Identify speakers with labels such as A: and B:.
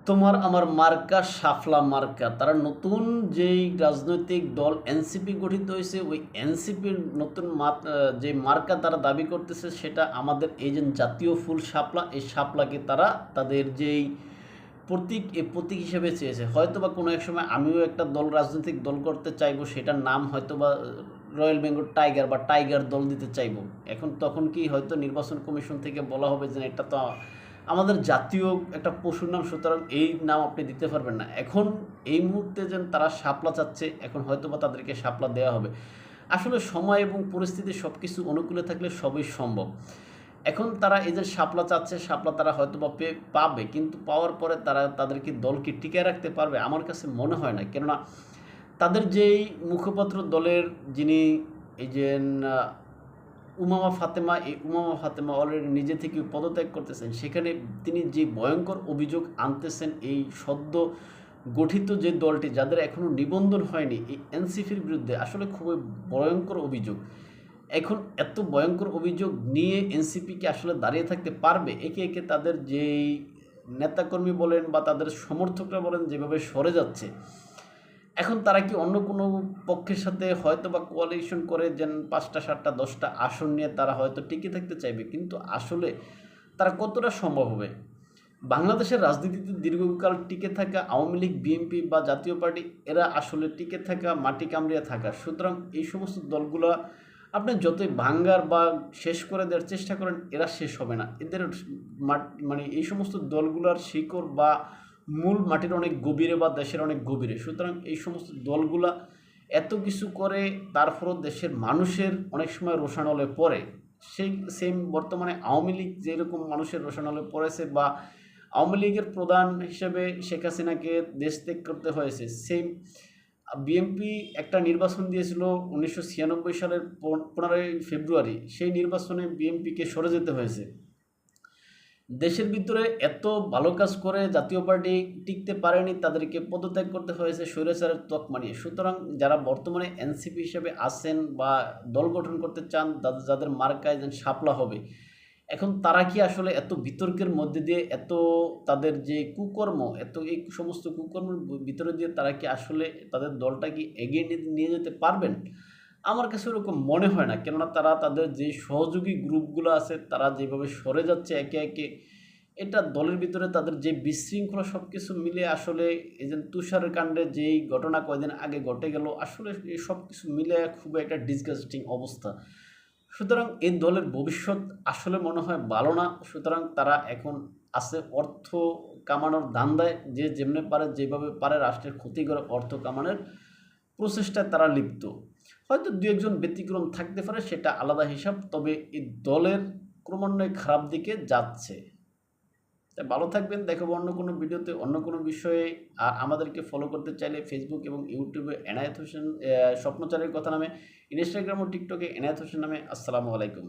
A: তোমার আমার মার্কা শাপলা মার্কা। তারা নতুন যেই রাজনৈতিক দল এনসিপি গঠিত হয়েছে, ওই এনসিপির নতুন যে মার্কা তারা দাবি করতেছে সেটা আমাদের এই যে জাতীয় ফুল শাপলা, এই শাপলাকে তারা তাদের যেই প্রতীক, এই প্রতীক হিসেবে চেয়েছে। হয়তো বা কোনো এক সময় আমিও একটা দল, রাজনৈতিক দল করতে চাইবো, সেটার নাম হয়তো বা রয়্যাল বেঙ্গল টাইগার বা টাইগার দল দিতে চাইবো। এখন তখন কি হয়তো নির্বাচন কমিশন থেকে বলা হবে যে এটা তো আমাদের জাতীয় একটা পশুর নাম, সুতরাং এই নাম আপনি দিতে পারবেন না। এখন এই মুহূর্তে যেন তারা শাপলা চাচ্ছে, এখন হয়তো বা তাদেরকে শাপলা দেওয়া হবে। আসলে সময় এবং পরিস্থিতি সব কিছু অনুকূলে থাকলে সবই সম্ভব। এখন তারা এই যে শাপলা চাচ্ছে, শাপলা তারা হয়তো বা পাবে, কিন্তু পাওয়ার পরে তারা তাদেরকে দলকে টিকিয়ে রাখতে পারবে আমার কাছে মনে হয় না। কেননা তাদের যেই মুখপাত্র দলের, যিনি এই যে উমামা ফাতেমা, এই উমামা ফাতেমা অলরেডি নিজে থেকে পদত্যাগ করতেছেন। সেখানে তিনি যে ভয়ঙ্কর অভিযোগ আনতেছেন, এই সদ্য গঠিত যে দলটি, যাদের এখনও নিবন্ধন হয়নি, এই এনসিপির বিরুদ্ধে আসলে খুবই ভয়ঙ্কর অভিযোগ। এখন এত ভয়ঙ্কর অভিযোগ নিয়ে এনসিপি কি আসলে দাঁড়িয়ে থাকতে পারবে? একে একে তাদের যেই নেতাকর্মী বলেন বা তাদের সমর্থকরা বলেন যেভাবে সরে যাচ্ছে, এখন তারা কি অন্য কোনো পক্ষের সাথে হয়তো বা কোয়ালিশন করে যেন ৫টা ৭টা ১০টা আসন নিয়ে তারা হয়তো টিকে থাকতে চাইবে, কিন্তু আসলে তারা কতটা সম্ভব হবে? বাংলাদেশের রাজনীতিতে দীর্ঘকাল টিকে থাকা আওয়ামী লীগ, বিএনপি বা জাতীয় পার্টি, এরা আসলে টিকে থাকা মাটি কামড়িয়ে থাকা। সুতরাং এই সমস্ত দলগুলো আপনি যতই ভাঙ্গার বা শেষ করে দেওয়ার চেষ্টা করেন, এরা শেষ হবে না। এদের মানে এই সমস্ত দলগুলোর শিকড় বা মূল মাটির অনেক গভীরে বা দেশের অনেক গভীরে। সুতরাং এই সমস্ত দলগুলা এত কিছু করে, তারপরও দেশের মানুষের অনেক সময় রোষানলে পড়ে। সেই সেম বর্তমানে আওয়ামী লীগ যেরকম মানুষের রোষানলে পড়েছে, বা আওয়ামী লীগের প্রধান হিসেবে শেখ হাসিনাকে দেশ ত্যাগ করতে হয়েছে, সেম বিএনপি একটা নির্বাচন দিয়েছিল ১৯৯৬ সালের ১৫ই ফেব্রুয়ারি। সেই নির্বাচনে বিএনপিকে সরে যেতে হয়েছে। দেশের ভিতরে এত ভালো কাজ করে জাতীয় পার্টি টিকতে পারেনি, তাদেরকে পদত্যাগ করতে হয়েছে স্বৈরাচারের তকমা নিয়ে। সুতরাং যারা বর্তমানে এনসিপি হিসেবে আছেন বা দল গঠন করতে চান, যাদের মার্কায় যেন শাপলা হবে, এখন তারা কি আসলে এত বিতর্কের মধ্যে দিয়ে, এত তাদের যে কুকর্ম, এত এই সমস্ত কুকর্মের ভিতরে দিয়ে তারা কি আসলে তাদের দলটা কি এগিয়ে নিয়ে যেতে পারবেন? আমার কাছে ওরকম মনে হয় না। কেননা তারা তাদের যে সহযোগী গ্রুপগুলো আছে, তারা যেভাবে সরে যাচ্ছে একে একে, এটা দলের ভিতরে তাদের যে বিশৃঙ্খলা সব কিছু মিলে আসলে এই যে তুষারের কাণ্ডে যেই ঘটনা কয়দিন আগে ঘটে গেল, আসলে এই সব কিছু মিলে খুব একটা ডিসগাস্টিং অবস্থা। সুতরাং এই দলের ভবিষ্যৎ আসলে মনে হয় ভালো না। সুতরাং তারা এখন আছে অর্থ কামানোর ধান্দায়, যে যেমনি পারে যেভাবে পারে রাষ্ট্রের ক্ষতি করে অর্থ কামানোর প্রচেষ্টায় তারা লিপ্ত। হয়তো দু একজন ব্যতিক্রম থাকতে পারে, সেটা আলাদা হিসাব। তবে এই দলের ক্রমান্বয়ে খারাপ দিকে যাচ্ছে। তাই ভালো থাকবেন, দেখাবো অন্য কোনো ভিডিওতে অন্য কোনো বিষয়ে। আর আমাদেরকে ফলো করতে চাইলে ফেসবুক এবং ইউটিউবে এনায়েত হোসেন স্বপ্নচারের কথা নামে, ইনস্টাগ্রাম ও টিকটকে এনায়েত হোসেন নামে। আসসালামু আলাইকুম।